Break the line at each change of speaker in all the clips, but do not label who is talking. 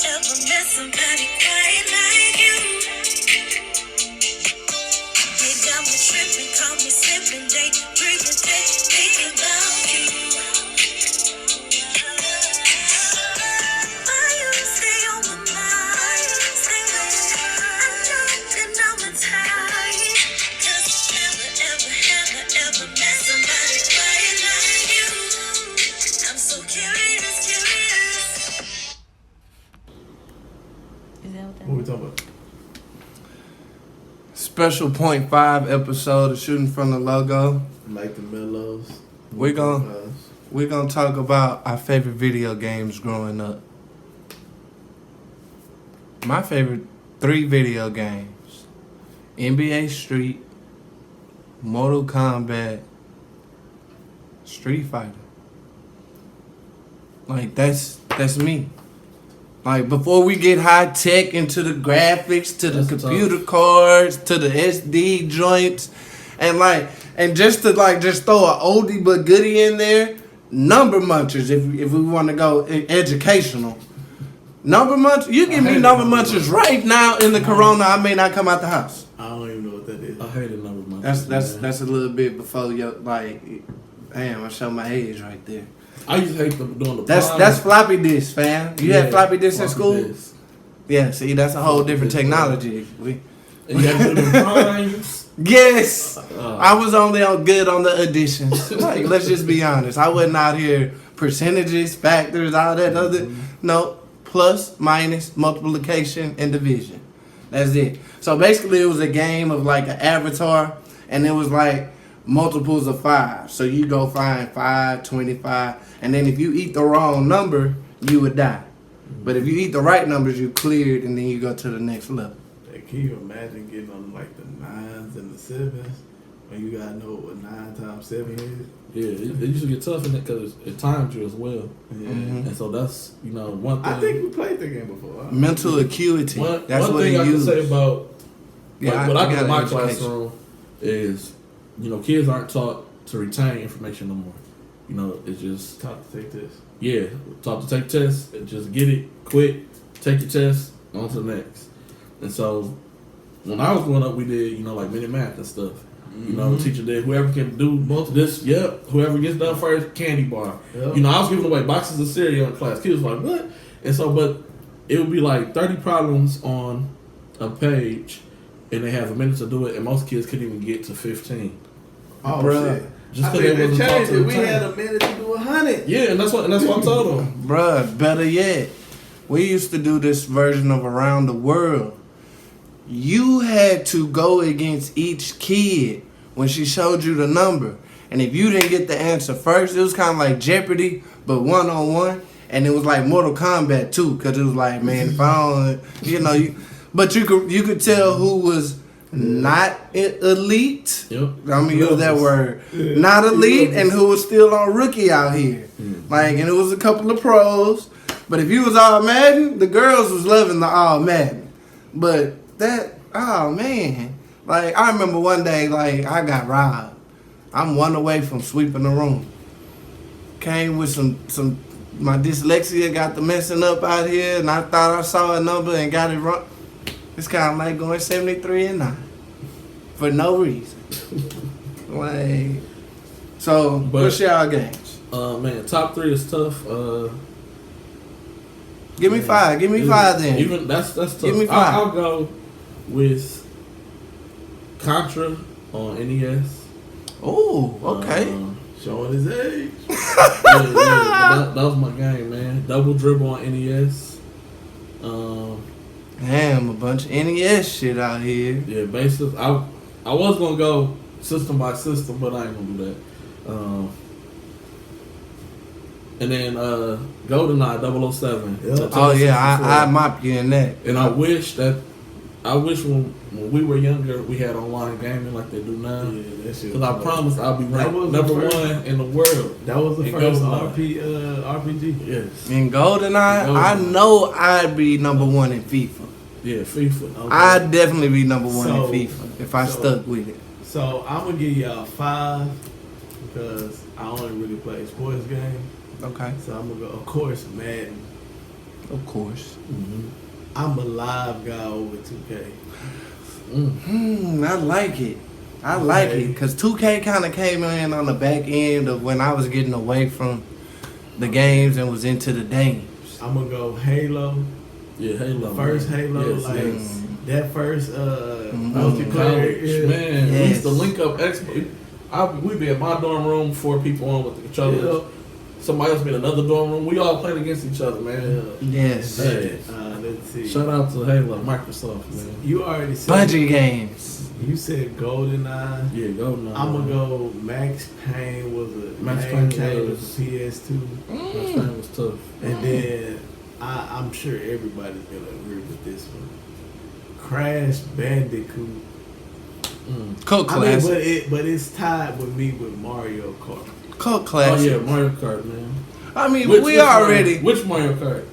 ever met somebody quite like you. You got me tripping, call me slipping, day dreaming, thinking about you. Why you stay on my mind? Stay with me. I know that I'm a type. 'Cause ever met somebody quite like you. I'm so curious.
Is that what that
What we talking about?
Special .5 episode of Shooting from the Logo.
Like the Mellows.
We're gonna talk about our favorite video games growing up. My favorite 3 video games: NBA Street, Mortal Kombat, Street Fighter. Like that's me. Like before we get high tech into the graphics, to the
That's
computer
tough.
cards, to the SD joints, and just to just throw an oldie but goodie in there, number munchers if we want to go educational. Number munchers, you give me number munchers right now in the corona, I may not come out the house.
I don't even know what that is.
I hated number munchers.
That's a little bit before your damn, I show my age right there.
I used to hate them doing the
That's floppy disk, fam. You had floppy disk in school?
Disc.
Yeah, see, that's a whole different technology.
And you had to do the primes.
Yes, I was only good on the additions. Like, let's just be honest. I wasn't out here percentages, factors, all that other. No, plus, minus, multiplication, and division. That's it. So basically, it was a game of like an avatar, and it was like multiples of 5. So you go find 5, 25, and then if you eat the wrong number, you would die. But if you eat the right numbers, you cleared, and then you go to the next level.
Hey, can you imagine getting on like the 9s and the 7s when you gotta know what 9 times 7 is?
Yeah, it used to get tough in it because it timed you as well.
Yeah.
And so that's, one thing.
I think we played the game before.
Mental acuity. That's
one
what
thing
it
I can
uses.
say about what I do in my
got education.
classroom is, kids aren't taught to retain information no more. It's just
Taught to take this.
taught to take tests and just get it quick, take your test, on to the next. And so when I was growing up, we did like mini math and stuff. Teacher did whoever can do this. Yep, whoever gets done first, candy bar.
Yep.
I was giving away boxes of cereal in class. Kids was like, what? And so, but it would be like 30 problems on a page, and they have a minute to do it, and most kids couldn't even get to 15.
Oh,
Bruh.
shit.
Just
I
because
think
they
they
wasn't taught
changed
to
it. We
retain.
had a minute to do 100.
Yeah, and that's what I told them.
Bruh, better yet, we used to do this version of Around the World. You had to go against each kid when she showed you the number. And if you didn't get the answer first, it was kind of like Jeopardy, but one-on-one. And it was like Mortal Kombat, too, because it was like, man, if I don't, but you could tell who was not elite.
Yep.
I'm going to use that word. Not elite, and who was still on rookie out here. And it was a couple of pros. But if you was all Madden, the girls was loving the all Madden. But oh man. I remember one day, I got robbed. I'm one away from sweeping the room. Came with some my dyslexia got the messing up out here, and I thought I saw a number and got it wrong. It's kind of like going 73-9 for no reason. So, what's y'all games?
Man, top 3 is tough.
Give me 5. Give me 5 then.
Even that's tough.
Give me 5.
I'll go with Contra on NES.
Oh, okay.
Showing his age.
That was my game, man. Double Dribble on NES.
Damn, a bunch of NES shit out here.
Yeah, basis. I was gonna go system by system, but I ain't gonna do that. And then GoldenEye 007.
Yep.
Oh yeah, I mop you in that.
And I wish when we were younger we had online gaming like they do now.
Yeah, that shit.
Because I promise I'll be ranked
was
number
the first-
1 in the world.
That was the
And
first
GoldenEye.
RPG.
Yes.
In GoldenEye, I know I'd be number 1 in FIFA.
Yeah, FIFA.
Okay.
I'd definitely be number 1
So-
in FIFA if I stuck with it.
So I'm gonna give y'all 5 because I only really play sports games.
Okay.
So I'm gonna go, of course, Madden.
Of course.
I'm a live guy over 2K.
I like it. I like it because 2K kind of came in on the back end of when I was getting away from the games and was into the games.
I'm gonna go Halo.
Yeah, Halo.
First
man.
Halo,
Yes,
like
yes.
that first
College,
multiplayer.
man. We used to
Yes.
link up. We'd be in my dorm room, 4 people on with the controllers.
Yeah.
Somebody else be in another dorm room. We all played against each other, man.
Yes.
Hey,
Let's see.
shout out to Halo, Microsoft, man.
You already said
Budget games.
You said GoldenEye.
Yeah, go now.
I'm gonna go. Max Payne was a
Max
game
Payne
changer
was-
for PS2,
Max Payne was tough.
and then I'm sure everybody's gonna agree with this one. Crash Bandicoot.
Cult
I mean,
classic.
but it's tied with me with Mario Kart.
Cult
Oh
classic.
yeah, Mario Kart, man.
I mean,
Which
already.
Mario, which Mario Kart?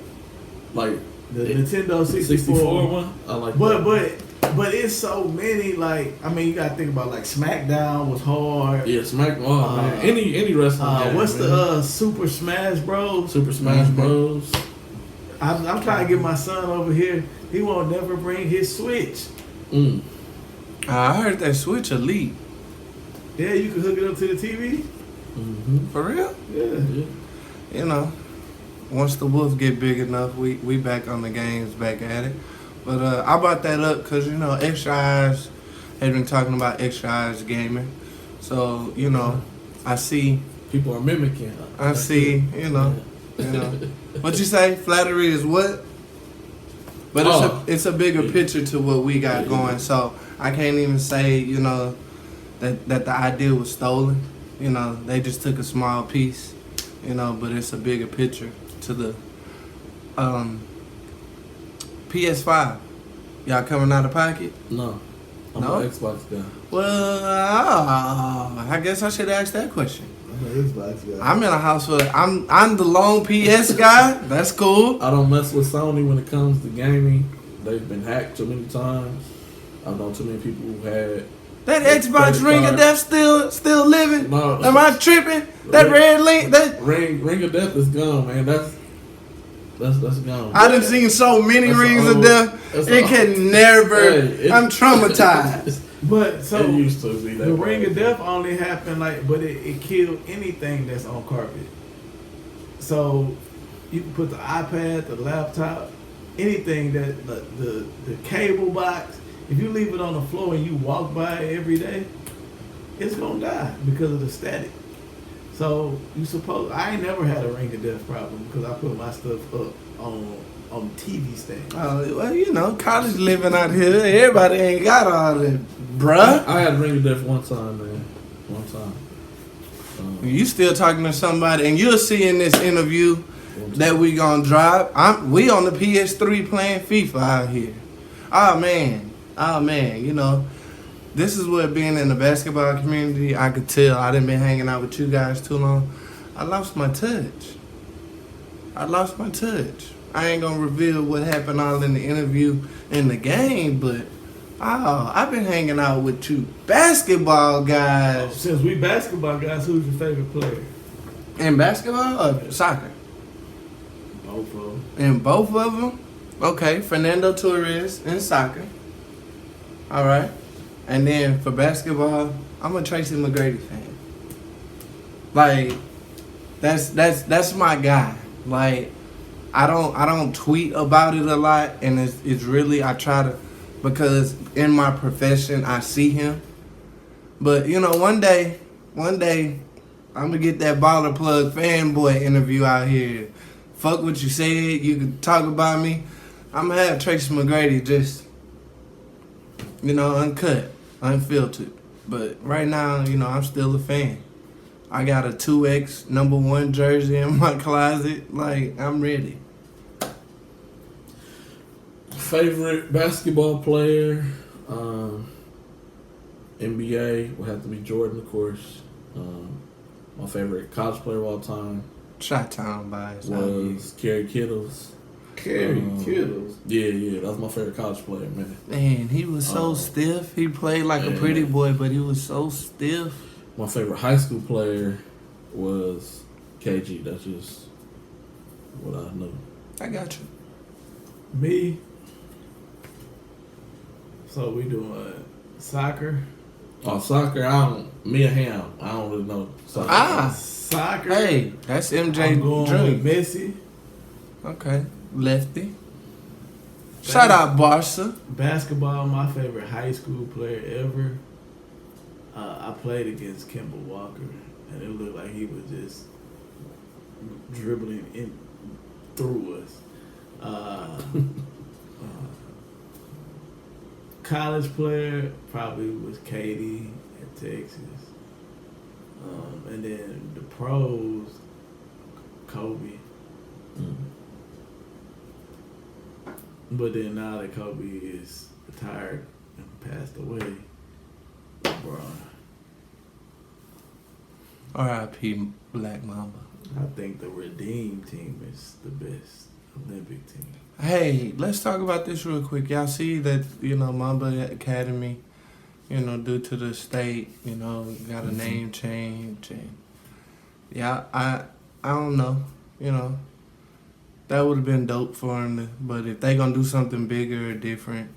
Like
The Nintendo
64 one? I like that.
But it's so many. Like, I mean, you gotta think about like SmackDown was hard.
Yeah, man. Any wrestling game,
What's
man.
the Super Smash Bros?
Super Smash Bros?
I'm trying to get my son over here. He won't never bring his Switch.
I heard that Switch Elite.
Yeah, you can hook it up to the TV.
For real?
Yeah.
You know, once the wolf get big enough, we back on the games, back at it. But I brought that up because, you know, Extra Eyes had been talking about Extra Eyes gaming. So, you know, I see,
People are mimicking.
I see, you know. What you say? Flattery is what? But it's a bigger picture to what we got going. So I can't even say, you know, that the idea was stolen. You know, they just took a small piece, you know, but it's a bigger picture to the PS5. Y'all coming out of pocket?
No. I'm
No?
an Xbox guy.
Well, I guess I should ask that question.
I'm an Xbox guy.
I'm in a house with I'm the lone PS guy. That's cool.
I don't mess with Sony when it comes to gaming. They've been hacked too many times. I've known too many people who had
That Xbox
credit
Ring of
card.
Death still living?
No.
Am I tripping? That
Ring-
red link that
Ring of Death is gone, man. That's gone.
I done seen so many
That's
rings
old-
of death.
that's
It
old-
can never.
Hey,
I'm traumatized.
But so
it used to be that
the
bad.
Ring of Death only happened but it killed anything that's on carpet. So you can put the iPad, the laptop, anything that the cable box. If you leave it on the floor and you walk by it every day, it's gonna die because of the static. So I ain't never had a Ring of Death problem because I put my stuff up on TV stand.
Well, you know, college living out here, everybody ain't got all that, bruh.
I had Ring of Death one time, man. One time.
You still talking to somebody, and you'll see in this interview that we gonna drop. We on the PS3 playing FIFA out here. Oh man, you know, this is what being in the basketball community. I could tell. I done been hanging out with you guys too long. I lost my touch. I ain't gonna reveal what happened all in the interview in the game, but I've been hanging out with two basketball guys.
Since we basketball guys, who's your favorite player?
In basketball or soccer?
Both of them.
In both of them? Okay, Fernando Torres in soccer. All right. And then for basketball, I'm a Tracy McGrady fan. Like, that's my guy. Like, I don't tweet about it a lot, and it's really, I try to, because in my profession I see him. But you know, one day I'm gonna get that baller plug fanboy interview out here. Fuck what you said, you can talk about me. I'm gonna have Tracy McGrady just, you know, uncut, unfiltered. But right now, you know, I'm still a fan. I got a 2X #1 jersey in my closet. Like, I'm ready.
Favorite basketball player, NBA would have to be Jordan, of course. My favorite college player of all time
Shot-town bias.
was Kerry Kittles.
Kerry Kittles.
Yeah, that was my favorite college player, man.
Man, he was so stiff. He played like a pretty boy, but he was so stiff.
My favorite high school player was KG. That's just what I know.
I got you.
Me. So we doing soccer.
Oh, soccer, me and him, I don't really know soccer.
Soccer.
Hey, that's MJ
I'm going
Dream.
with Messi.
Okay, lefty. Shout out Barca.
Basketball, my favorite high school player ever. I played against Kemba Walker, and it looked like he was just dribbling in through us. College player probably was Katie at Texas. And then the pros, Kobe. But then now that Kobe is retired and passed away, LeBron.
R.I.P. Black Mamba.
I think the Redeem team is the best Olympic team.
Hey, let's talk about this real quick. Y'all see that, Mamba Academy, due to the state, got a name change. And yeah, I don't know, that would have been dope for him. But if they going to do something bigger or different,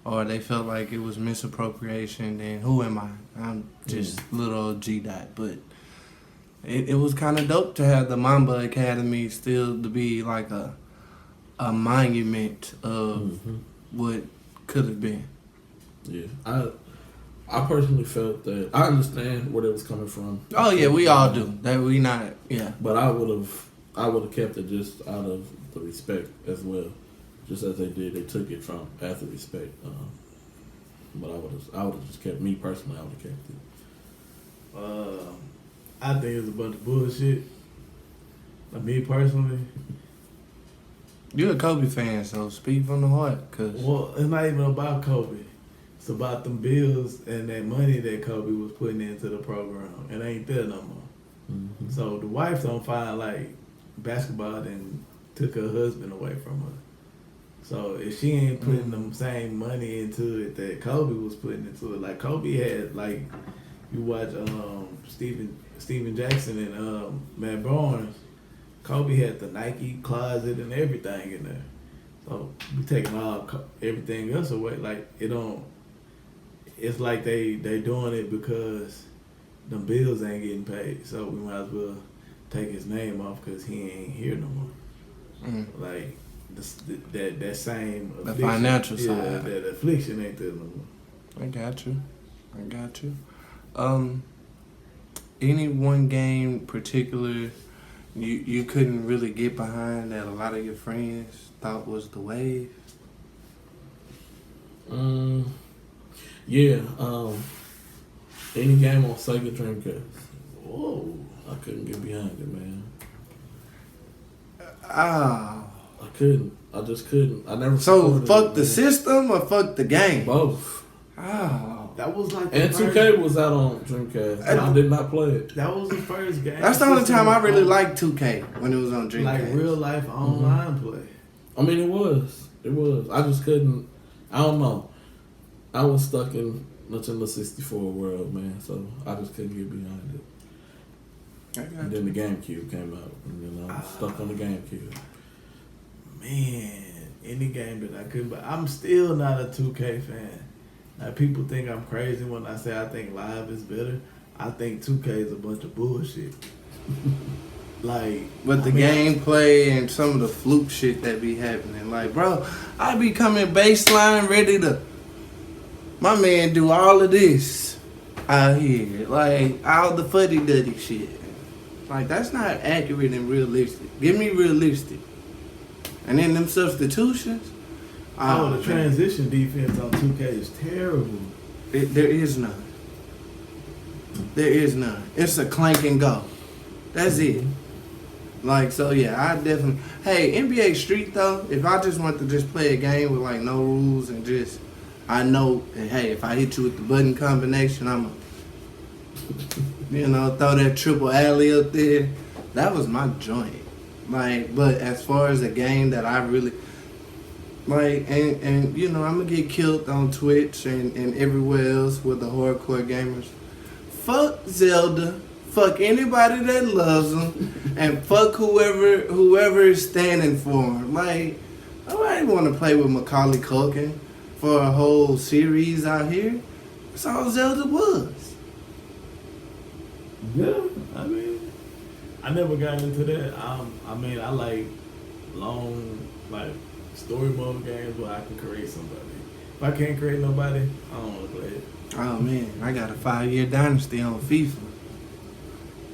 or they felt like it was misappropriation, then who am I? I'm just little old G-Dot. But it was kind of dope to have the Mamba Academy still to be like a monument of what could have been.
Yeah, I personally felt that I understand where they was coming from.
Oh yeah, we all do. That we not, yeah.
But I would have kept it just out of the respect as well, just as they did. They took it from as a respect. But I would have just kept me personally. I would have kept it.
I think it's a bunch of bullshit. Like me personally.
You're a Kobe fan, so speak from the heart.
Well, it's not even about Kobe. It's about them bills and that money that Kobe was putting into the program. It ain't there no more. So the wife don't find like basketball then took her husband away from her. So if she ain't putting the same money into it that Kobe was putting into it, like Kobe had, like you watch Steven Jackson and Matt Barnes, Kobe had the Nike closet and everything in there. So we taking everything else away. Like it don't. It's like they doing it because them bills ain't getting paid. So we might as well take his name off because he ain't here no more. Like that same
the
affliction,
financial side.
That affliction ain't there no more.
I got you. Any one game particular you couldn't really get behind that a lot of your friends thought was the wave?
Yeah. Any game on Sega Dreamcast.
Whoa.
I couldn't get behind it, man.
Ah.
I couldn't. I just couldn't. I never.
So fuck the
man.
system or fuck the game?
Both.
Oh.
That was like
And 2K was out on Dreamcast. I did not play it.
That was the first game.
That's the only time I really liked 2K when it was on Dreamcast.
Like real life online play.
I mean, it was. I just couldn't. I don't know. I was stuck in Nintendo 64 world, man. So I just couldn't get behind it. And then the GameCube came out, and then I was stuck on the GameCube.
Man, any game that I could, but I'm still not a 2K fan. Like people think I'm crazy when I say I think live is better. I think 2K is a bunch of bullshit.
But the gameplay and some of the fluke shit that be happening. Like, bro, I be coming baseline ready to. My man do all of this out here. Like, all the fuddy-duddy shit. Like, that's not accurate and realistic. Give me realistic. And then them substitutions.
The transition defense on 2K is terrible.
There is none. There is none. It's a clank and go. That's it. Like, so yeah, I definitely. Hey, NBA Street though, if I just want to just play a game with like no rules and just, I know that hey, if I hit you with the button combination, I'ma, throw that triple alley up there. That was my joint. Like, but as far as a game that I really like, and I'm gonna get killed on Twitch and everywhere else with the hardcore gamers. Fuck Zelda. Fuck anybody that loves them, and fuck whoever is standing for them. Like, Oh, I ain't want to play with Macaulay Culkin for a whole series out here. That's all Zelda was.
Yeah, I mean, I never got into that. I mean, I like long, like story mode games where I can create somebody. If I can't create nobody, I don't want to play it.
Oh man, I got a 5-year dynasty on FIFA.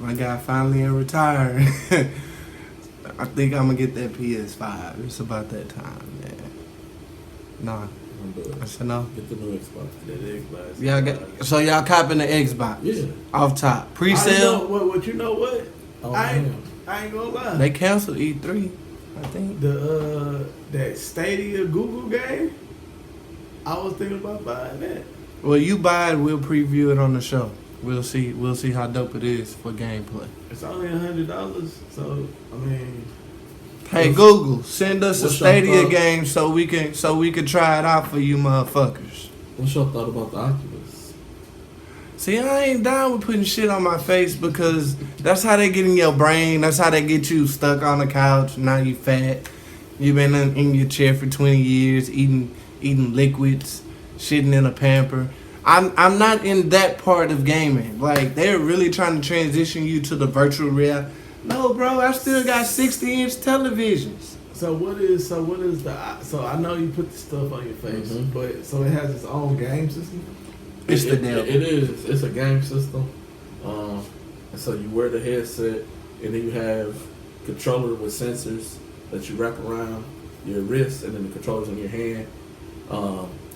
My guy finally retired. I think I'm gonna get that PS5. It's about that time, man. Nah, I said no.
Get the new Xbox.
That Xbox.
Y'all so y'all copping the Xbox?
Yeah.
Off top,
I
pre-sale.
know, what you know what?
Oh,
I ain't
man.
gonna lie.
They canceled E3, I think.
The that Stadia Google game, I was thinking about buying that.
Well, you buy it, we'll preview it on the show. We'll see how dope it is for gameplay.
It's only $100, so I mean,
Hey Google, send us a
What's your
Stadia
thought?
game so we can try it out for you motherfuckers.
What's your thought about the Oculus?
See, I ain't down with putting shit on my face because that's how they get in your brain. That's how they get you stuck on the couch. Now you fat. You've been in your chair for 20 years eating liquids, shitting in a pamper. I'm not in that part of gaming. Like, they're really trying to transition you to the virtual reality. No, bro, I still got 60-inch televisions.
so what is the? So I know you put the stuff on your face, but so it has its own game system.
It's the
It
devil.
is. It's a game system. And so you wear the headset, and then you have controller with sensors that you wrap around your wrist, and then the controller's in your hand.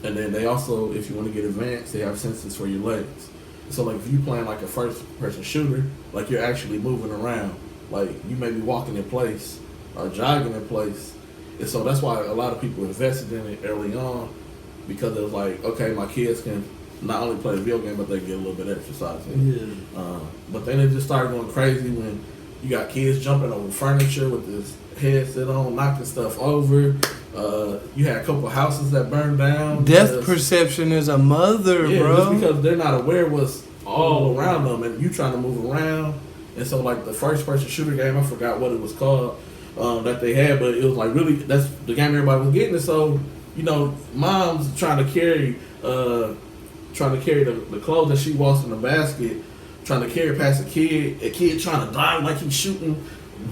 And then they also, if you want to get advanced, they have sensors for your legs. So like if you playing like a first-person shooter, like you're actually moving around. Like you may be walking in place or jogging in place. And so that's why a lot of people invested in it early on, because it was like, okay, my kids can not only play a video game, but they get a little bit of exercise in it. But then it just started going crazy when you got kids jumping over furniture with this headset on, knocking stuff over. You had a couple houses that burned down.
Death perception is a mother,
Yeah,
bro.
just because they're not aware what's all around them, and you trying to move around. And so, like the first-person shooter game, I forgot what it was called that they had, but it was like really that's the game everybody was getting. And so, you know, mom's trying to carry the clothes that she washed in the basket, trying to carry past a kid trying to dive like he's shooting,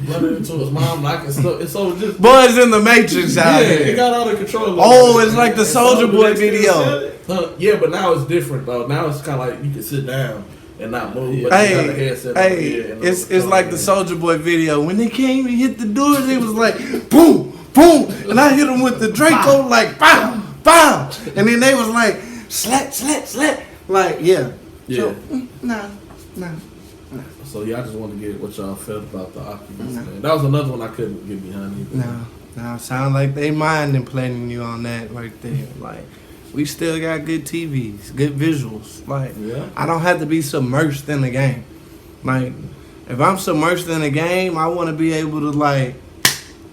running into his mom, knocking stuff. And so just
Boys in the Matrix out
yeah,
here.
it got out of control.
Oh, it's like the Soldier Boy video.
Yeah, but now it's different though. Now it's kind of like you can sit down and not move. But you got a headset on your head and
It's like the Soldier Boy video. When they came and hit the doors, it was like boom, boom, and I hit them with the Draco like bow, bow, and then they was like slap, slap, slap, like yeah.
Yeah.
So, nah.
So yeah, I just wanted to get what y'all felt about the Oculus. Man. That was another one I couldn't get behind either.
No, sound like they minding planning you on that right there. Like, we still got good TVs, good visuals. Like,
Yeah.
I don't have to be submerged in the game. Like, if I'm submerged in a game, I want to be able to, like,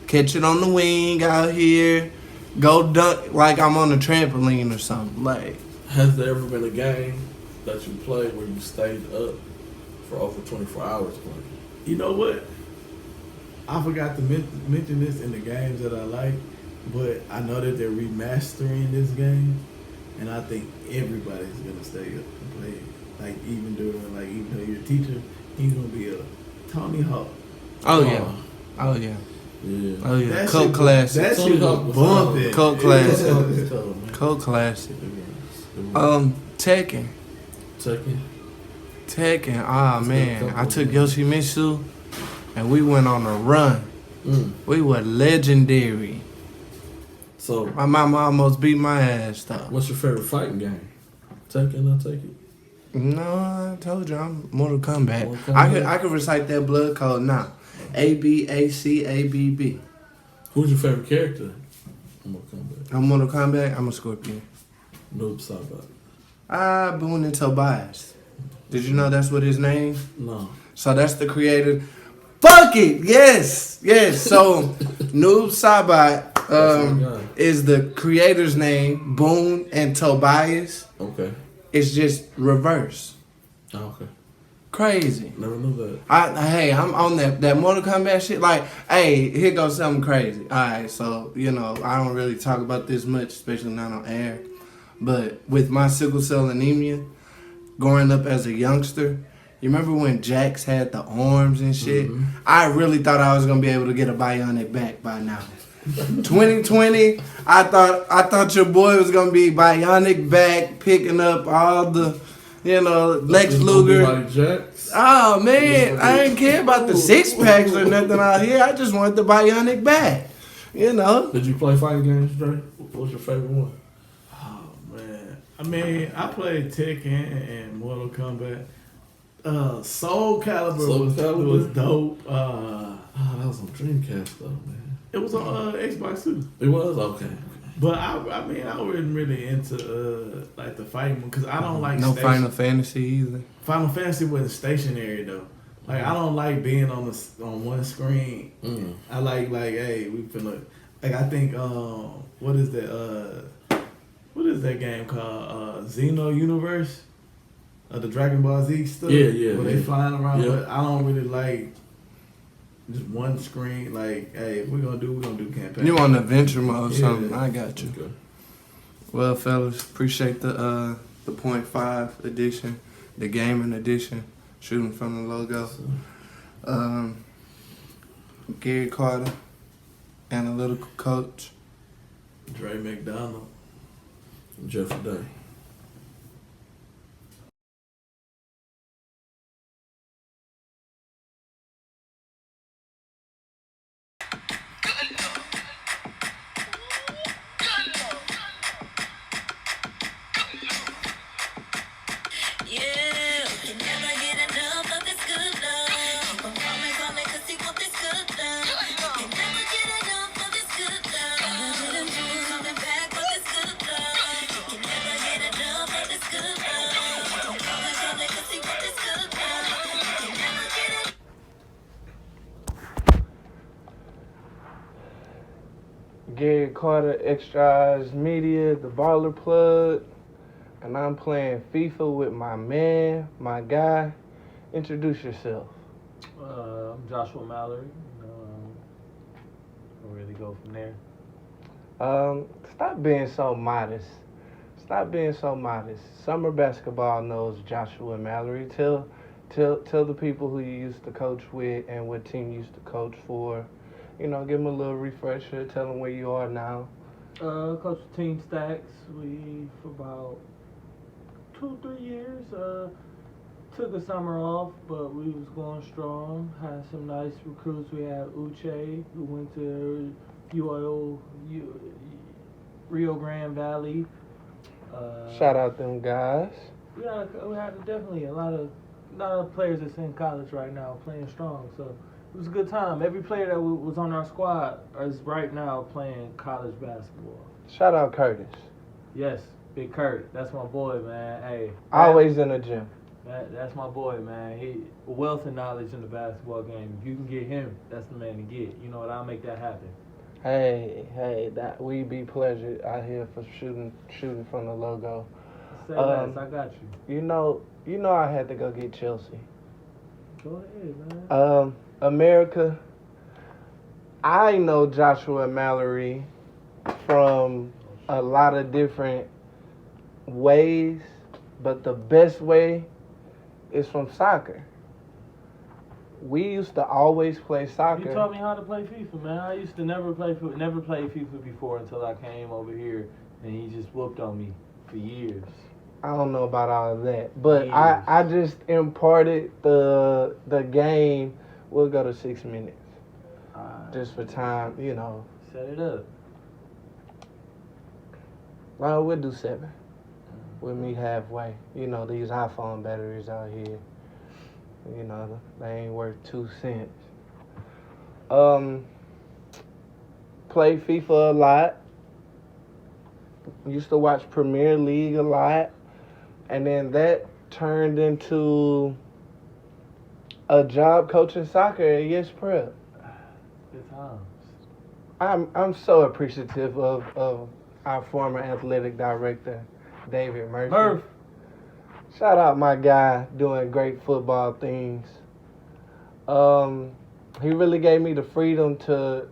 catch it on the wing out here, go dunk like I'm on a trampoline or something. Like,
Has there ever been a game that you played where you stayed up for over 24 hours playing?
You know what? I forgot to mention this in the games that I like, but I know that they're remastering this game, and I think everybody's gonna stay up and play it. Like even though you're a teacher, he's gonna be a Tony Hawk.
oh yeah.
Yeah.
That
Cult
shit-
classic.
That
Tony
shit
Hawk
was
was
bumping.
Cult
Yeah.
classic.
Cold, man.
Cult classic.
It was.
Tekken.
Tekken.
Ah man, I took Yoshimitsu and we went on a run. We were legendary.
So,
My mama almost beat my ass though.
what's your favorite fighting game? Tekken, I'll take it.
No, I told you I'm Mortal Kombat.
Mortal
I
Kombat.
could recite that blood code now. ABACABB.
Who's your favorite character? I'm gonna come back.
I'm Mortal Kombat. I'm a Scorpion.
Noob Sabat.
Boone and Tobias. Did you know that's what his name?
No.
So that's the creator. Fuck it. Yes. So Noob Sabat
my guy.
is the creator's name. Boone and Tobias.
Okay.
It's just reverse.
Oh, okay.
Crazy.
Never knew that.
I'm on that Mortal Kombat shit. Like, hey, here goes something crazy. All right, so I don't really talk about this much, especially not on air. But with my sickle cell anemia, growing up as a youngster, you remember when Jax had the arms and shit?
Mm-hmm.
I really thought I was gonna be able to get a bionic back by now. 2020, I thought your boy was gonna be bionic back, picking up all the, Lex Luger.
Like Jax.
Oh man, I didn't care about the 6-packs or nothing out here. I just wanted the bionic back.
Did you play fighting games, Dre? What was your favorite one?
Oh man, I mean, I played Tekken and Mortal Kombat. Soul Calibur was dope.
That was on Dreamcast though, man.
It was on Xbox too.
It was okay.
But I mean, I wasn't really into like the fighting because I don't like
no Final Fantasy either.
Final Fantasy wasn't stationary though. Like I don't like being on one screen.
Mm.
I like hey, we finna like I think what is that game called Xeno Universe? The Dragon Ball Z stuff.
Yeah.
Where they flying around,
Yeah.
but I don't really like just one screen. Like, hey, if we're gonna do campaign.
You on adventure mode or something?
Yeah.
I got you.
Okay.
Well, fellas, appreciate the .5 edition, the gaming edition, shooting from the logo. Gary Carter, analytical coach.
Dre McDonald.
Jeffrey Day.
Yeah, can never get enough of this good love. I'm calling 'cause he want this good love. Can never get enough of this good love. Coming back for this good love. Can never get enough of this good love. I'm calling 'cause he want this good love. Can never get enough.
Gary Carter, Extra Eyes Media, the Baller Plug, and I'm playing FIFA with my man, my guy. Introduce yourself.
I'm Joshua Mallory. We'll really go from there.
Stop being so modest. Summer basketball knows Joshua Mallory. Tell the people who you used to coach with and what team you used to coach for. Give them a little refresher. Tell them where you are now.
Coach Team Stacks. We for about 2-3 years. Took a summer off, but we was going strong. Had some nice recruits. We had Uche, who went to Rio Grande Valley.
Shout out them guys.
We had definitely a lot of players that's in college right now playing strong. So it was a good time. Every player that was on our squad is right now playing college basketball.
Shout out Curtis.
Yes, Big Kurt. That's my boy, man. Hey,
Always in the gym.
that's my boy, man. He a wealth of knowledge in the basketball game. If you can get him, that's the man to get. You know what? I'll make that happen.
Hey, that we be pleasure out here for shooting from the logo.
Say less, I got you.
You know I had to go get Chelsea.
Go ahead, man.
America, I know Joshua Mallory from a lot of different ways, but the best way is from soccer. We used to always play soccer.
You taught me how to play FIFA, man. I used to never play FIFA before until I came over here, and he just whooped on me for years.
I don't know about all of that, but I just imparted the game. We'll go to 6 minutes, just for time,
Set it up.
Well, we'll do 7. We'll meet halfway. These iPhone batteries out here. They ain't worth 2 cents. Play FIFA a lot. Used to watch Premier League a lot. And then that turned into a job coaching soccer at Yes Prep.
Good times.
I'm so appreciative of our former athletic director, David Murphy. Shout out my guy doing great football things. He really gave me the freedom to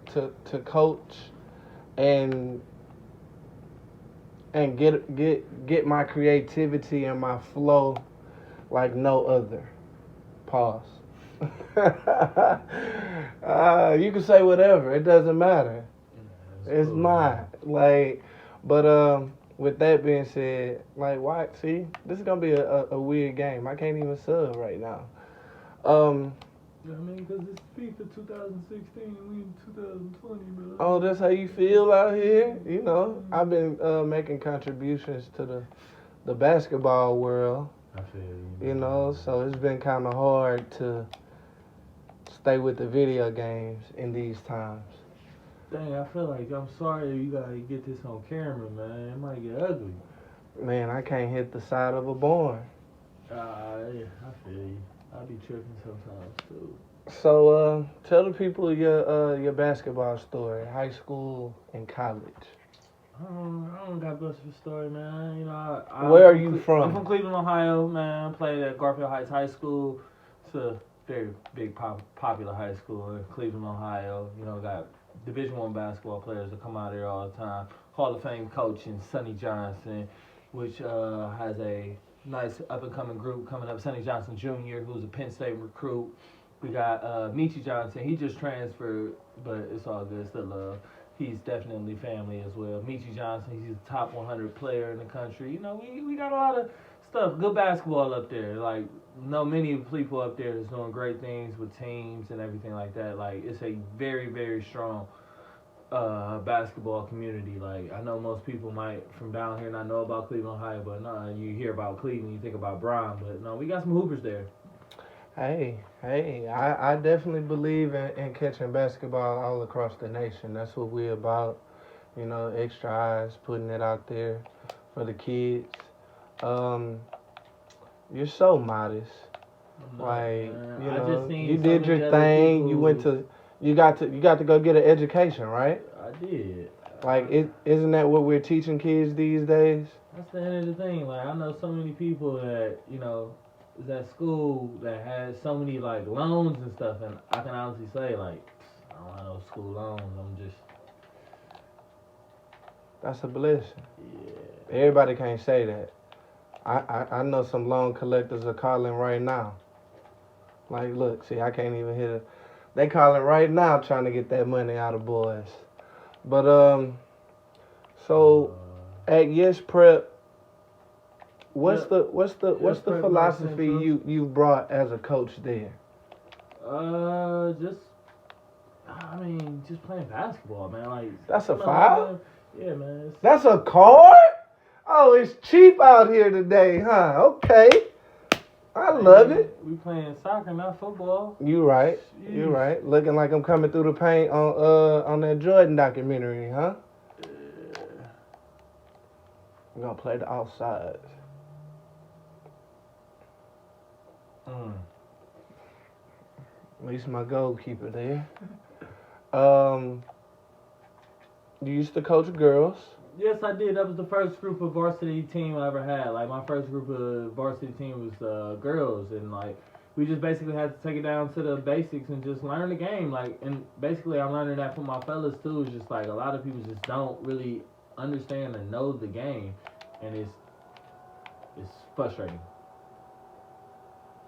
coach and get my creativity and my flow like no other. Pause. You can say whatever. It doesn't matter. It's mine. Like, but with that being said, like, why? See, this is gonna be a weird game. I can't even sub right now.
I mean, because it's FIFA 2016, we in 2020, bro.
Oh, that's how you feel out here. You know, I've been making contributions to the basketball world.
I feel you.
You know, so it's been kind of hard to stay with the video games in these times.
Dang, I feel like I'm sorry you gotta get this on camera, man. It might get ugly.
Man, I can't hit the side of a barn.
Yeah, I feel you. I be tripping sometimes too.
So, tell the people your basketball story, high school and college.
I don't got much of a story, man. You know,
Where are you from?
I'm from Cleveland, Ohio, man. Played at Garfield Heights High School. It's a very big, popular high school in Cleveland, Ohio. You know, got Division I basketball players that come out here all the time. Hall of Fame coach and Sonny Johnson, which has a nice up-and-coming group coming up. Sonny Johnson Jr., who's a Penn State recruit. We got Michi Johnson. He just transferred, but it's all good. Still love. He's definitely family as well. Michi Johnson, he's a top 100 player in the country. You know, we got a lot of stuff. Good basketball up there. Like, know many people up there that's doing great things with teams and everything like that. Like, it's a very, very strong basketball community. Like, I know most people might from down here not know about Cleveland, Ohio, but no, you hear about Cleveland, you think about Brown, but no, we got some hoopers there.
Hey, I definitely believe in catching basketball all across the nation. That's what we're about. You know, extra eyes, putting it out there for the kids. You're so modest. Like, you know, you did your thing. You went to, you got to go get an education, right?
I did.
Like, isn't that what we're teaching kids these days?
That's the end of the thing. Like, I know so many people that, you know, is at school that has so many, like, loans and stuff, and I can honestly say, like, I don't have no school loans. I'm just...
That's a blessing.
Yeah.
Everybody can't say that. I know some loan collectors are calling right now. Like, look, see, I can't even hear it. They calling right now trying to get that money out of boys. But, so, at Yes Prep, what's the
Prep
philosophy
Central.
you brought as a coach there?
Just playing basketball, man. Like,
That's a
you know,
foul?
Yeah, man.
That's a card? Oh, it's cheap out here today, huh? Okay. I love it.
We playing soccer, not football.
You right.
Jeez.
You right. Looking like I'm coming through the paint on that Jordan documentary, huh? We're gonna play the offsides. At least my goalkeeper there. You used to coach girls.
Yes, I did. That was the first group of varsity team I ever had. Like, my first group of varsity team was girls, and like we just basically had to take it down to the basics and just learn the game. Like, and basically I'm learning that from my fellas too. It's just like a lot of people just don't really understand and know the game, and it's frustrating.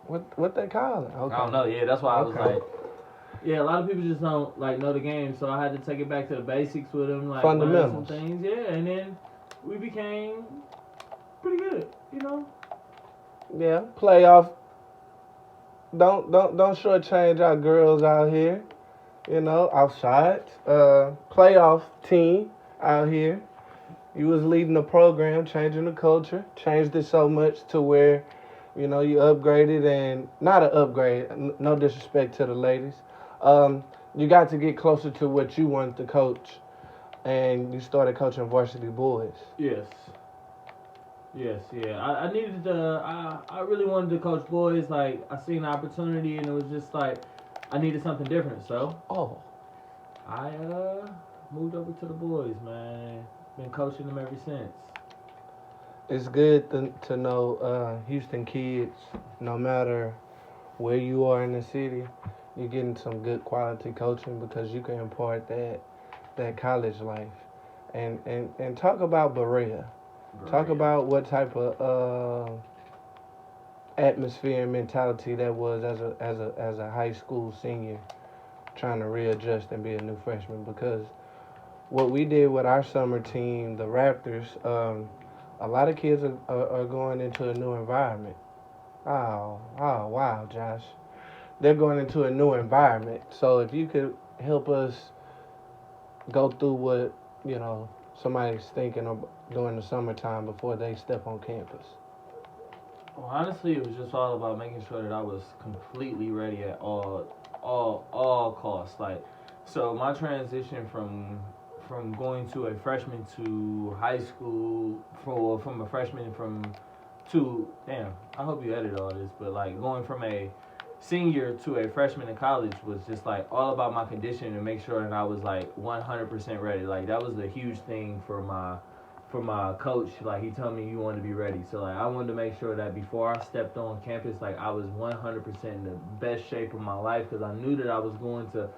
What they call it? Okay.
I don't know. Yeah, that's why I was
Okay.
like, yeah, a lot of people just don't like know the game, so I had to take it back to the basics with them, like
Fundamentals.
learn some things. Yeah, and then we became pretty good, you know.
Yeah, playoff. Don't shortchange our girls out here. You know, outside. Playoff team out here. You was leading the program, changing the culture, changed it so much to where, you know, you upgraded and not an upgrade. No disrespect to the ladies. You got to get closer to what you wanted to coach, and you started coaching varsity boys.
Yes. Yeah. I needed to. I really wanted to coach boys. Like, I seen the opportunity, and it was just like I needed something different. So I moved over to the boys, man. Been coaching them ever since.
It's good to know Houston kids, no matter where you are in the city, you're getting some good quality coaching because you can impart that college life. And talk about Berea. Talk about what type of atmosphere and mentality that was as a high school senior trying to readjust and be a new freshman because what we did with our summer team, the Raptors, a lot of kids are going into a new environment. Oh, wow, Josh. They're going into a new environment. So if you could help us go through what, somebody's thinking of during the summertime before they step on campus.
Well, honestly, it was just all about making sure that I was completely ready at all costs. Like, so my transition from going to a freshman to high school from a freshman to damn. I hope you edit all this, but like going from a senior to a freshman in college was just like all about my conditioning to make sure that I was like 100% ready. Like that was a huge thing for my coach. Like he told me you want to be ready. So like I wanted to make sure that before I stepped on campus, like I was 100% in the best shape of my life because I knew that I was going to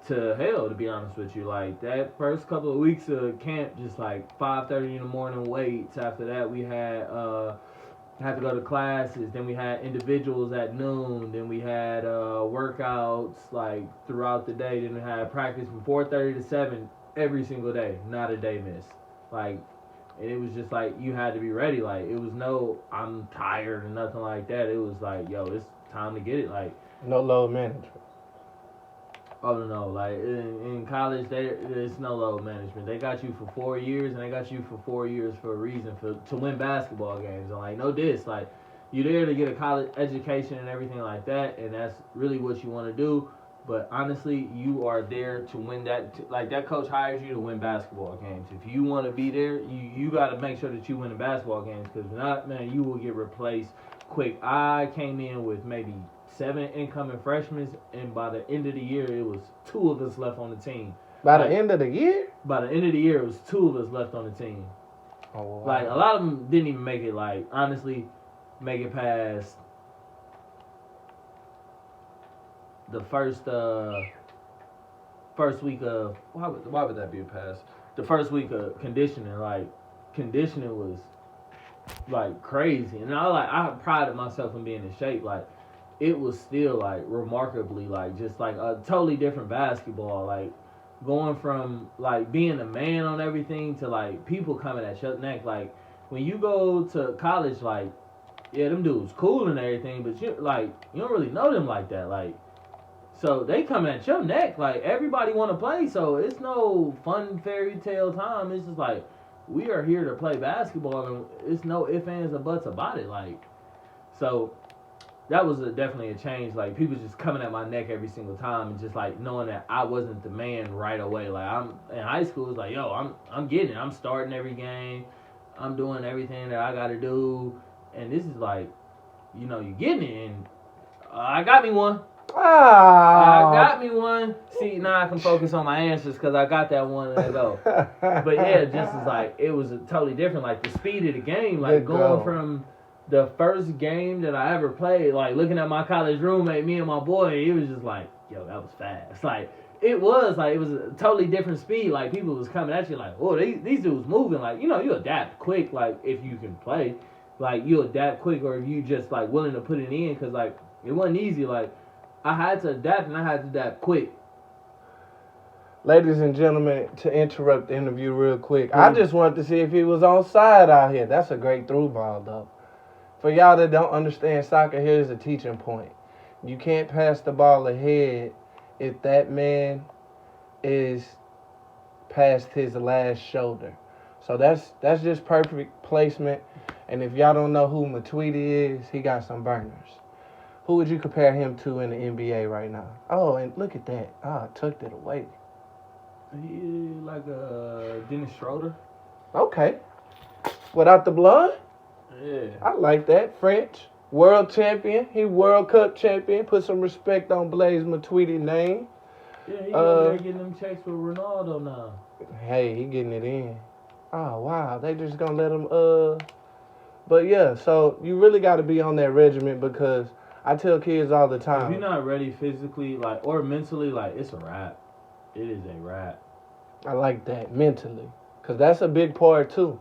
hell, to be honest with you. Like that first couple of weeks of camp, just like 5:30 in the morning weights. After that we had to go to classes. Then we had individuals at noon. Then we had workouts like throughout the day. Then we had practice from 4:30 to 7 every single day, not a day missed. Like, and it was just like you had to be ready. Like it was no I'm tired or nothing like that. It was like yo, it's time to get it. Like
no load management.
Oh no, like in college, there's no load management. They got you for 4 years, and they got you for 4 years for a reason, to win basketball games. And like no diss, like you're there to get a college education and everything like that, and that's really what you want to do. But honestly, you are there to win that. Like that coach hires you to win basketball games. If you want to be there, you got to make sure that you win the basketball games. Because if not, man, you will get replaced quick. I came in with maybe 7 incoming freshmen, and by the end of the year, it was 2 of us left on the team.
By the end of the year?
By the end of the year, it was 2 of us left on the team.
Oh, wow.
Like, a lot of them didn't even make it, like, honestly, make it past the first week of, why would that be a pass? The first week of conditioning. Like, conditioning was, like, crazy. And I prided myself in being in shape, like, it was still like remarkably like just like a totally different basketball. Like going from like being a man on everything to like people coming at your neck. Like when you go to college, like yeah, them dudes cool and everything, but you don't really know them like that. Like so they coming at your neck. Like everybody want to play, so it's no fun fairy tale time. It's just like we are here to play basketball, and it's no ifs, ands, or buts about it. Like so. That was definitely a change. Like people just coming at my neck every single time, and just like knowing that I wasn't the man right away. Like I'm in high school, it's like yo, I'm getting it. I'm starting every game. I'm doing everything that I got to do, and this is like, you're getting it. And I got me one. I got me one. See, now I can focus on my answers because I got that one to go. But yeah, just as like it was a totally different. Like the speed of the game, like going from the first game that I ever played, like looking at my college roommate, me and my boy, it was just like, yo, that was fast. Like it was a totally different speed. Like people was coming at you like, oh, these dudes moving. Like you adapt quick. Like if you can play, like you adapt quick, or if you just like willing to put it in, because like it wasn't easy. Like I had to adapt, and I had to adapt quick.
Ladies and gentlemen, to interrupt the interview real quick, I just wanted to see if he was on side out here. That's a great through ball though. For y'all that don't understand soccer, here's a teaching point. You can't pass the ball ahead if that man is past his last shoulder. So that's just perfect placement. And if y'all don't know who Matuidi is, he got some burners. Who would you compare him to in the NBA right now? Oh, and look at that. I tucked it away.
He like Dennis Schroeder.
Okay. Without the blood?
Yeah.
I like that. French. World champion. He World Cup champion. Put some respect on Blaise Matuidi's name.
Yeah, he over there getting them checks with Ronaldo now.
Hey, he getting it in. Oh, wow. They just gonna let him But yeah, so you really got to be on that regimen because I tell kids all the
If
time.
you're not ready physically, like, or mentally, like, it's a wrap. It is a wrap.
I like that mentally, cause that's a big part too.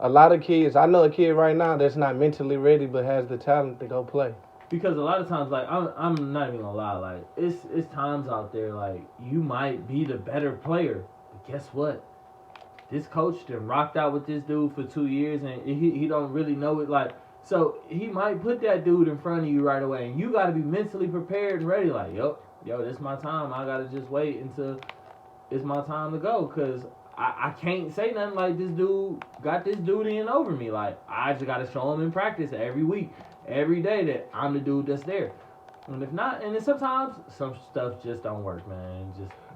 A lot of kids, I know a kid right now that's not mentally ready but has the talent to go play.
Because a lot of times, like, I'm not even gonna lie, like, it's times out there, like, you might be the better player, but guess what? This coach done rocked out with this dude for 2 years, and he don't really know it, like, so he might put that dude in front of you right away, and you gotta be mentally prepared and ready, like, yo, this is my time. I gotta just wait until it's my time to go, cause I can't say nothing like this dude got this dude in over me. Like, I just gotta show him in practice every week, every day that I'm the dude that's there. And if not, and then sometimes some stuff just don't work, man.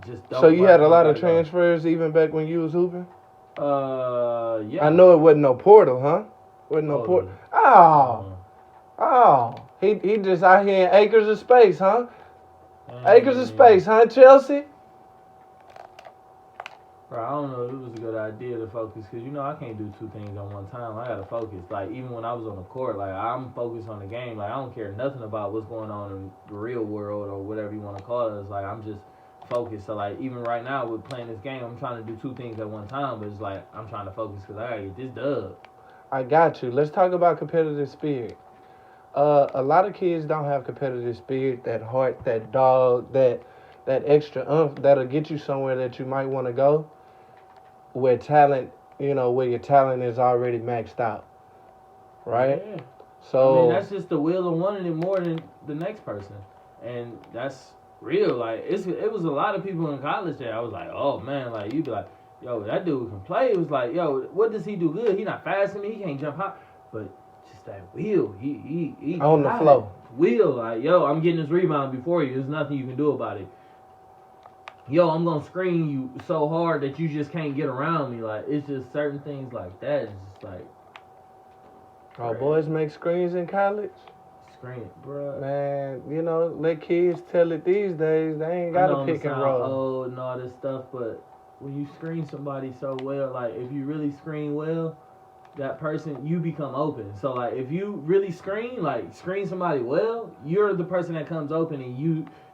Just don't.
So you
work.
had a lot of
You gotta
transfers even back when you was hooping?
go. Yeah.
I know it wasn't no portal, huh? Wasn't no
Oh,
portal.
yeah.
Oh. He just out here in acres of space, huh?
And,
Acres of space, huh, Chelsea?
Bro, I don't know if it was a good idea to focus, because, I can't do two things at one time. I gotta focus. Like, even when I was on the court, like, I'm focused on the game. Like, I don't care nothing about what's going on in the real world or whatever you want to call it. It's like, I'm just focused. So, like, even right now with playing this game, I'm trying to do two things at one time, but it's like, I'm trying to focus because I gotta get this dub.
I got you. Let's talk about competitive spirit. A lot of kids don't have competitive spirit, that heart, that dog, that extra oomph that'll get you somewhere that you might want to go, where talent, where your talent is already maxed out, right?
Yeah.
So
I mean, that's just the will of wanting it more than the next person, and that's real. Like, it was a lot of people in college that I was like, oh man, like, you'd be like, yo, that dude can play. It was like, yo, what does he do good? He not fast than me. He can't jump high, but just that will. He
on the
got
flow.
it. Will, like, yo, I'm getting this rebound before you. There's nothing you can do about it. Yo, I'm gonna screen you so hard that you just can't get around me. Like, it's just certain things like that. It's just like,
Oh, boys make screens in college?
screen, bro.
Man, let kids tell it these days. They ain't got to pick and roll.
Old and all this stuff, but when you screen somebody so well, like, if you really screen well, that person, you become open. So, like, if you really screen somebody well, you're the person that comes open, and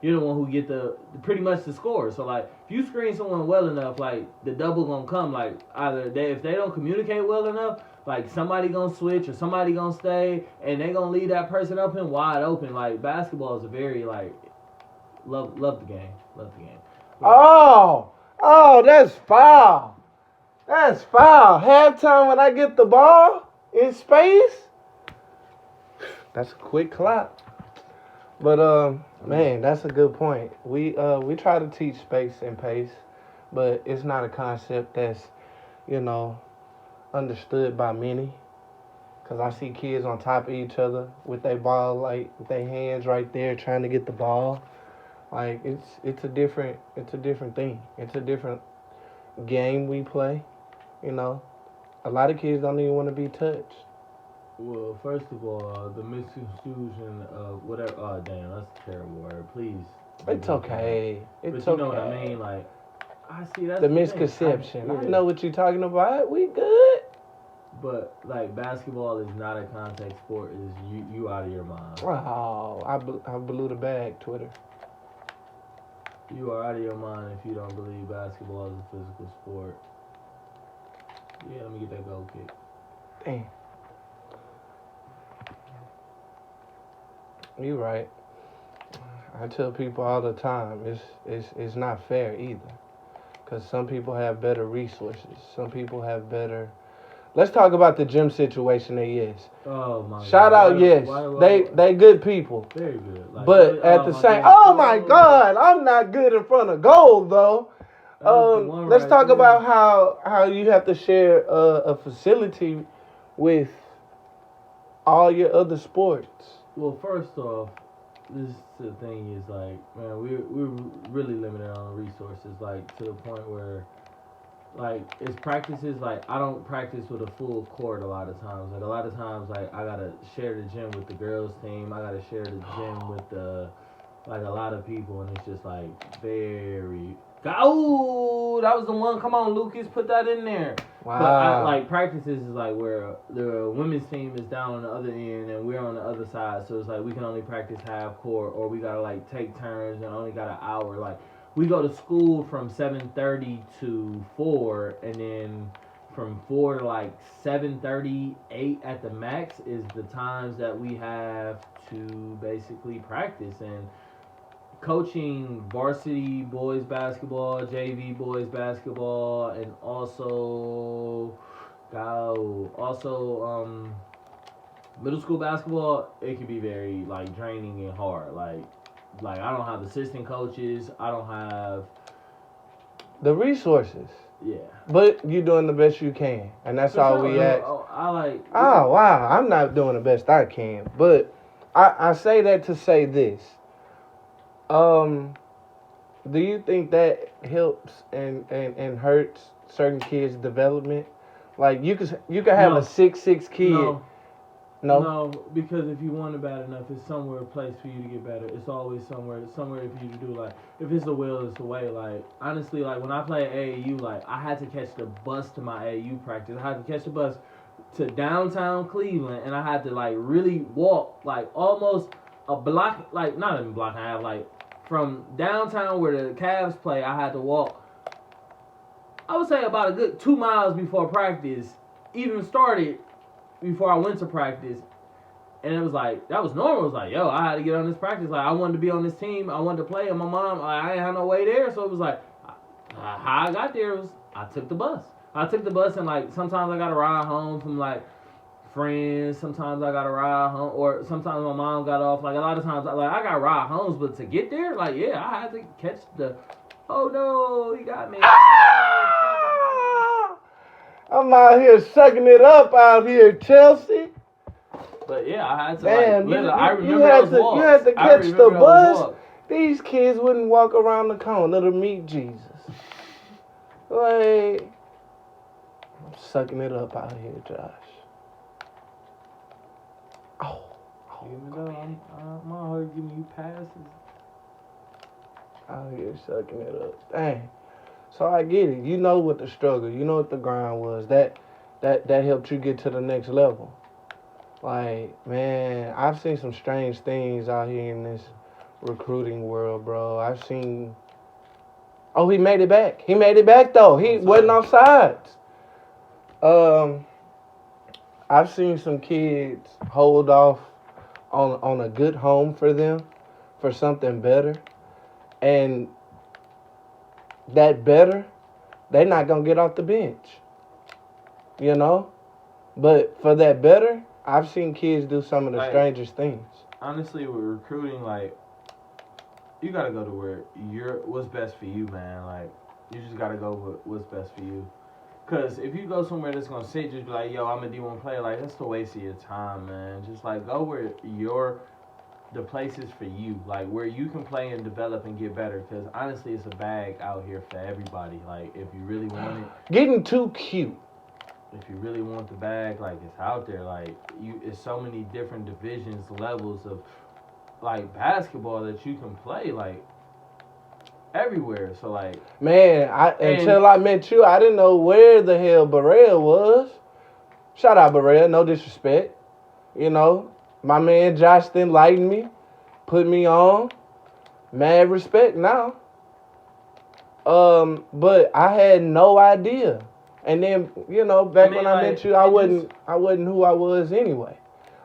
you're the one who get the pretty much the score. So, like, if you screen someone well enough, like, the double gonna come. Like, either if they don't communicate well enough, like, somebody gonna switch or somebody gonna stay, and they gonna leave that person open wide open. Like, basketball is a very, like, love the game. Love the game.
Oh, that's foul. That's foul. Halftime when I get the ball in space. That's a quick clap. But man, that's a good point. We try to teach space and pace, but it's not a concept that's, understood by many. Cause I see kids on top of each other with their ball, like with their hands right there trying to get the ball. Like, it's a different thing. It's a different game we play. A lot of kids don't even want to be touched.
Well, first of all, the misconfusion of whatever. Oh, damn, that's a terrible word. Please.
It's okay.
But
It's
you
okay.
know what I mean? Like, I see that's
The
thing.
misconception. I
Yeah.
know what you're talking about. We good.
But, like, basketball is not a contact sport. Is you out of your mind.
Oh, I blew the bag, Twitter.
You are out of your mind if you don't believe basketball is a physical sport. Yeah, let me get that goal kick.
Damn. You right. I tell people all the time, it's not fair either. Because some people have better resources. Some people have better... Let's talk about the gym situation at Yes.
Oh, my
Shout
God.
out Yes. They good people.
Very good. Like,
But at the same... Oh, my God. I'm not good in front of goal, though. Let's talk about how you have to share a facility with all your other sports.
Well, first off, this the thing is, like, man, we're really limited on resources, like, to the point where, like, it's practices, like, I don't practice with a full court a lot of times. Like, a lot of times, like, I gotta share the gym with the girls team. I gotta share the gym with a lot of people, and it's just, like, very, Oh, that was the one. Come on, Lucas, put that in there.
Wow.
But like practices is like where the women's team is down on the other end and we're on the other side. So it's like we can only practice half court, or we gotta like take turns and only got an hour. Like we go to school from 7:30 to 4, and then from 4 to like 7:30, 8 at the max is the times that we have to basically practice. And coaching varsity boys basketball, JV boys basketball, and also middle school basketball, it can be very like draining and hard. Like I don't have assistant coaches. I don't have
The resources.
yeah.
But you're doing the best you can. And that's
For
all
sure.
we ask.
I like.
Oh, wow. I'm not doing the best I can. But I say that to say this. Do you think that helps and hurts certain kids' development? Like you could have
No.
a 6'6" kid.
No, because if you want it bad enough, it's somewhere a place for you to get better. It's always somewhere for you to do. Like if it's the will, it's the way. Like honestly, like when I play AAU, like I had to catch the bus to my AAU practice. I had to catch the bus to downtown Cleveland, and I had to like really walk like almost a block, like not even a block and a half, like from downtown where the Cavs play. I had to walk, I would say about a good 2 miles before practice even started, before I went to practice. And it was like, that was normal. It was like, yo, I had to get on this practice. Like, I wanted to be on this team. I wanted to play. And my mom, I ain't had no way there. So it was like, how I got there was, I took the bus. And like, sometimes I got to ride home from like friends. Sometimes I got to ride home. Or sometimes my mom got off. Like, a lot of times, I got to ride homes. But to get there, like, yeah, I had to catch the, oh no, he got me.
I'm out here sucking it up out here, Chelsea.
But yeah, I had to
Man,
I
you
remember
had
those
to
walks.
you had to
I
catch the
remember those
bus.
walks.
These kids wouldn't walk around the corner to meet Jesus. Like, I'm sucking it up out here, Josh. Oh,
Even though I'm out here giving you passes.
out here sucking it up. Dang. So I get it. You know what the struggle, you know what the grind was. That helped you get to the next level. Like, man, I've seen some strange things out here in this recruiting world, bro. I've seen. Oh, he made it back. He made it back though. He wasn't offsides. I've seen some kids hold off on a good home for them, for something better, and that better, they're not gonna get off the bench. You know, but for that better, I've seen kids do some of the
Like,
strangest things.
honestly, with recruiting, like, you gotta go to where what's best for you, man. Like, you just gotta go with what's best for you. Cause if you go somewhere that's gonna sit, just be like, yo, I'm a D1 player, like, that's the waste of your time, man. Just like go where the places for you, like where you can play and develop and get better. Cause honestly, it's a bag out here for everybody. Like, if you really want it,
Getting too cute.
if you really want the bag, like, it's out there. Like, it's so many different divisions, levels of like basketball that you can play, like, everywhere. So like,
Man, until I met you, I didn't know where the hell Barrell was. Shout out Barrell, no disrespect. You know, my man Josh enlightened me, put me on. Mad respect now. But I had no idea. And then, you know, back when I met you, I wasn't who I was anyway.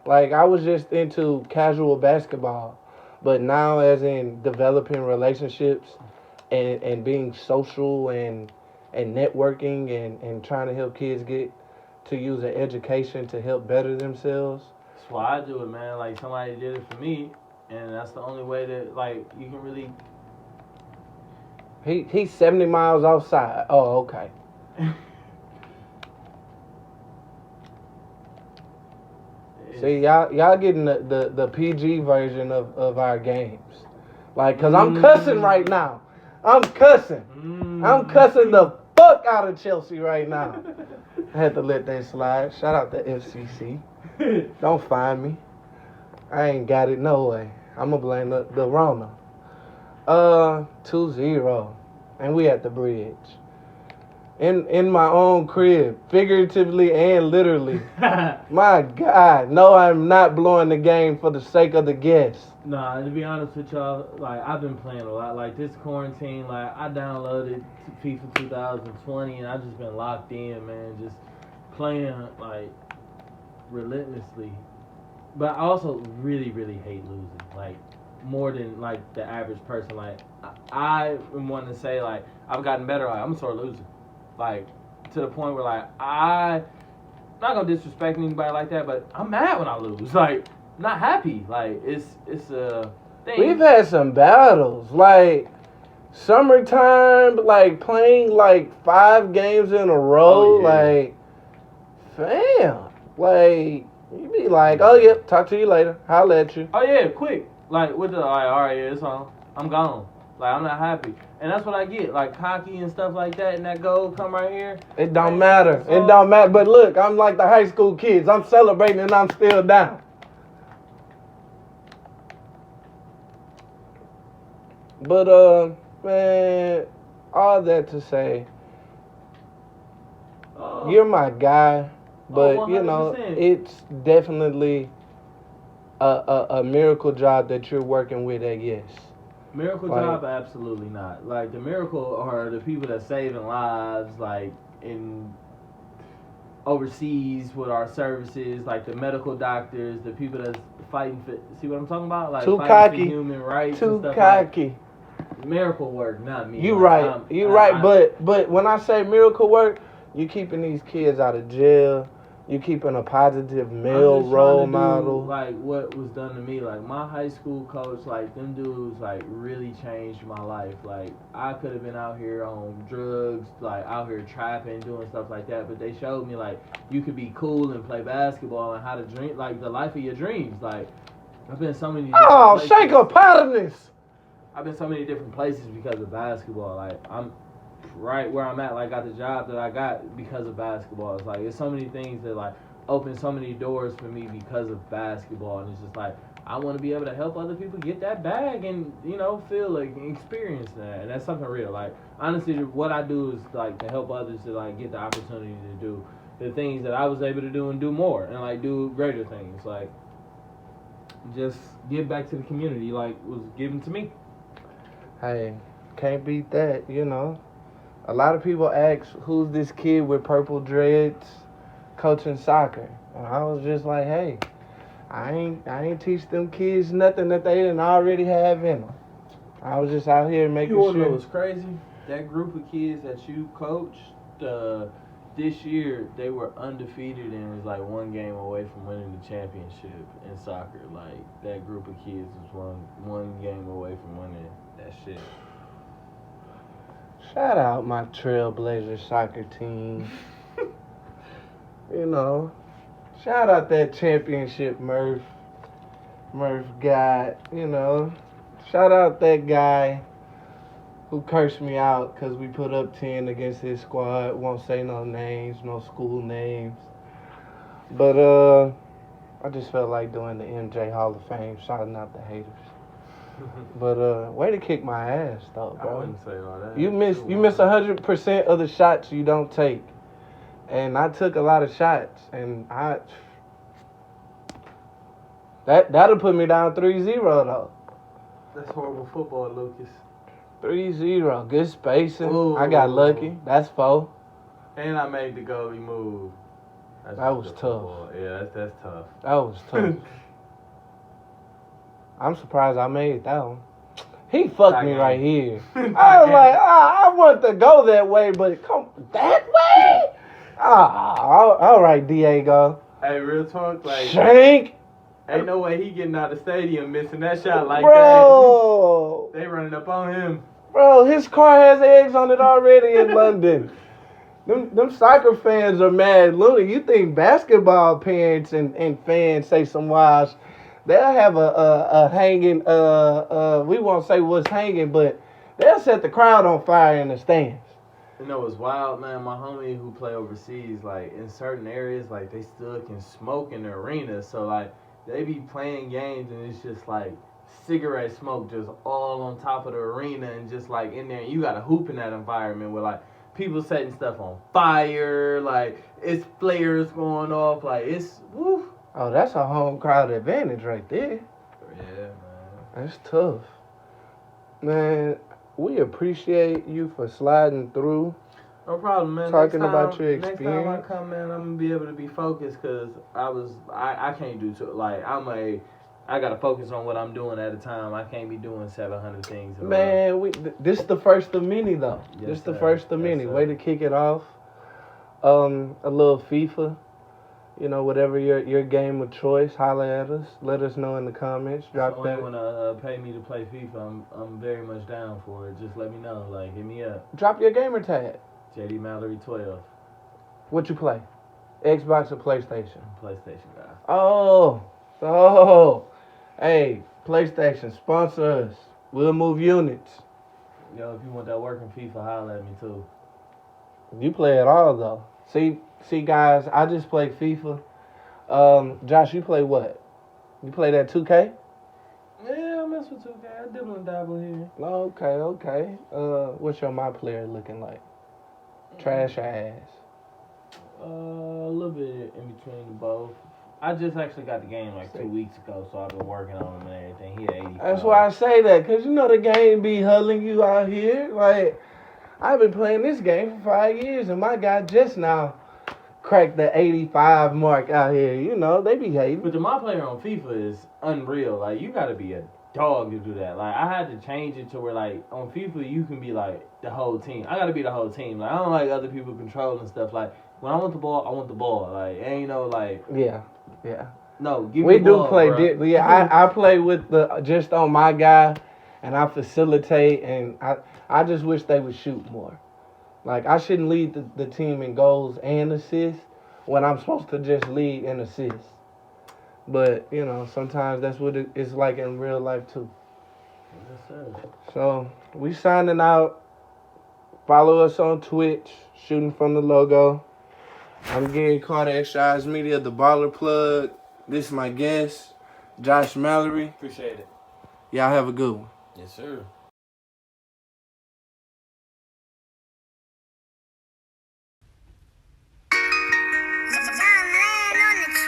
Like, I was just into casual basketball. But now, as in developing relationships and being social and networking and trying to help kids get to use an education to help better themselves.
that's why I do it, man. Like, somebody did it for me, and that's the only way that, like, you can really.
He's 70 miles outside. Oh, okay. See, y'all getting the PG version of our games. Like, cause I'm cussing right now. I'm cussing the fuck out of Chelsea right now. I had to let that slide. Shout out to FCC. Don't find me. I ain't got it no way. I'ma blame the Rona. 2-0. and we at the bridge. In my own crib, figuratively and literally. My God, no, I'm not blowing the game for the sake of the guests.
Nah, to be honest with y'all, like I've been playing a lot. Like this quarantine, like I downloaded FIFA 2020 and I just been locked in, man, just playing like relentlessly. But I also really, really hate losing, like more than like the average person. Like I am one to say like I've gotten better. Like I'm a sore loser, like to the point where like I'm not gonna disrespect anybody like that, but I'm mad when I lose. Like not happy. Like it's a thing.
We've had some battles, like summertime, like playing like 5 games in a row.
Oh, yeah.
Like, fam, like you be like, oh yeah, talk to you later. Holla at you.
Oh yeah, quick. Like with the like, all right, yeah, it's on. I'm gone. Like I'm not happy, and that's what I get. Like cocky and stuff like that, and that goal come right here.
It don't matter. It don't matter. But look, I'm like the high school kids. I'm celebrating and I'm still down. But man, all that to say, you're my guy. But you know,
100%.
it's definitely a miracle job that you're working with at Yes.
Miracle
Like-
job, absolutely not. Like the miracle are the people that saving lives, like in overseas with our services, like the medical doctors, the people that's fighting for. See what I'm talking about? Like
Too
fighting
cocky.
for human rights
Too
and stuff.
cocky.
Like, miracle work, not me.
You
Like,
right. You right. But when I say miracle work, you keeping these kids out of jail. You keeping a positive male
I'm just
role
trying to do,
model.
like what was done to me. Like my high school coach, like them dudes, like really changed my life. Like I could have been out here on drugs, like out here trapping, doing stuff like that. But they showed me like you could be cool and play basketball and how to dream, like the life of your dreams. Like I've been so many.
Oh,
different
shake
places.
a partners.
I've been so many different places because of basketball. Like I'm right where I'm at. Like got the job that I got because of basketball. It's like there's so many things that like open so many doors for me because of basketball, and it's just like I want to be able to help other people get that bag and feel like experience that, and that's something real. Like honestly, what I do is like to help others to like get the opportunity to do the things that I was able to do and do more and like do greater things. Like just give back to the community like was given to me.
Hey, can't beat that, A lot of people ask, who's this kid with purple dreads coaching soccer? And I was just like, hey, I ain't teach them kids nothing that they didn't already have in them. I was just out here making
You wanna know
sure.
what's crazy? That group of kids that you coached, this year they were undefeated and was like one game away from winning the championship in soccer. Like that group of kids was one game away from winning that shit.
Shout out my Trailblazer soccer team. Shout out that championship Murph got, Shout out that guy who cursed me out because we put up 10 against his squad. Won't say no names, no school names. But I just felt like doing the MJ Hall of Fame, shouting out the haters. But way to kick my ass though,
I
bro.
wouldn't say all that.
You miss 100% of the shots you don't take. And I took a lot of shots, and that'll put me down 3-0 though.
That's horrible football, Lucas.
3-0, good spacing.
Ooh.
I got lucky. That's 4.
And I made the goalie move. That's
That was
good
tough.
football. Yeah, that's tough.
That was tough. I'm surprised I made that one. He fucked me right here. I was like, I want to go that way, but come that way? All right, Diego.
Hey, real talk, like
Shank.
ain't no way he getting out of the stadium missing that shot like
Bro.
that. They running up on him.
Bro, his car has eggs on it already in London. Them soccer fans are mad. Looney, you think basketball parents and fans say some wild they'll have a hanging, we won't say what's hanging, but they'll set the crowd on fire in the stands.
You know what's wild, man? My homie who play overseas, like in certain areas, like they still can smoke in the arena. So like they be playing games and it's just like cigarette smoke just all on top of the arena and just like in there. You got to hoop in that environment where like people setting stuff on fire, like it's flares going off, like it's woo.
Oh, that's a home crowd advantage right there.
Yeah, man.
That's tough. Man, we appreciate you for sliding through.
No problem, man.
Talking about your
Next time I
experience.
come, man, I'm gonna be able to be focused because I can't do too. Like I gotta focus on what I'm doing at a time. I can't be doing 700 things. In a row.
Man, this the first of many though.
Yes,
This the
sir.
first of
Yes,
many.
sir.
Way to kick it off. A little FIFA. You know, whatever your game of choice, holler at us. Let us know in the comments. Drop
So
that.
when you wanna pay me to play FIFA, I'm very much down for it. Just let me know. Like hit me up.
Drop your gamer tag.
JD Mallory 12,
What you play? Xbox or PlayStation?
PlayStation guy.
Oh. Hey, PlayStation, sponsor us. We'll move units.
Yo, if you want that working FIFA, holler at me too.
You play it all though. See, guys, I just play FIFA. Josh, you play what? You play that 2K?
Yeah, I mess with 2K. I dibble and dabble here.
Okay. What's your my player looking like? Trash or ass?
A little bit in between the both. I just actually got the game like 2 weeks ago, so I've been working on him and everything. He at 85.
That's why I say that, cause you know the game be huddling you out here. Like, I've been playing this game for 5 years, and my guy just now cracked the 85 mark out here. You know, they be hating.
But my player on FIFA is unreal. Like, you gotta be a dog to do that. Like, I had to change it to where, like, on FIFA, you can be, like, the whole team. I gotta be the whole team. Like, I don't like other people controlling stuff. Like, when I want the ball, I want the ball. Like, ain't no, like...
Yeah.
No, give
We
me the
do
ball,
play.
bro.
I play with just on my guy, and I facilitate, and I just wish they would shoot more. Like, I shouldn't lead the team in goals and assists when I'm supposed to just lead in assists. But, you know, sometimes that's what it's like in real life, too.
Yes, sir.
So, we signing out. Follow us on Twitch, Shooting from the Logo. I'm Gary Carter, Extra Eyes Media, the Baller Plug. This is my guest, Josh Mallory.
Appreciate it.
Y'all have a good one.
Yes, sir.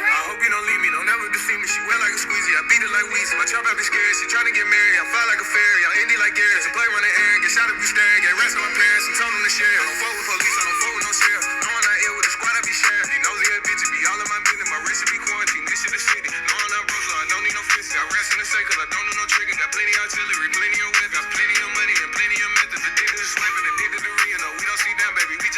I hope you don't leave me, don't ever deceive me. She wet like a squeezy, I beat it like Weezy. My chop be scared, she tryna get married. I fly like a fairy, I'm indie like Garrett. So play running air, get shot if you staring. Get rest of my parents and told them to share. I don't fuck with police, I don't fuck with no sheriff. No one not ill with the squad, I be sharing. These nosy ass bitches be all in my business. My wrist should be quarantined, this shit is shitty. No, I'm not broke, so I don't need no fixing. I rest in the safe, cause I don't do no tricking. Got plenty artillery.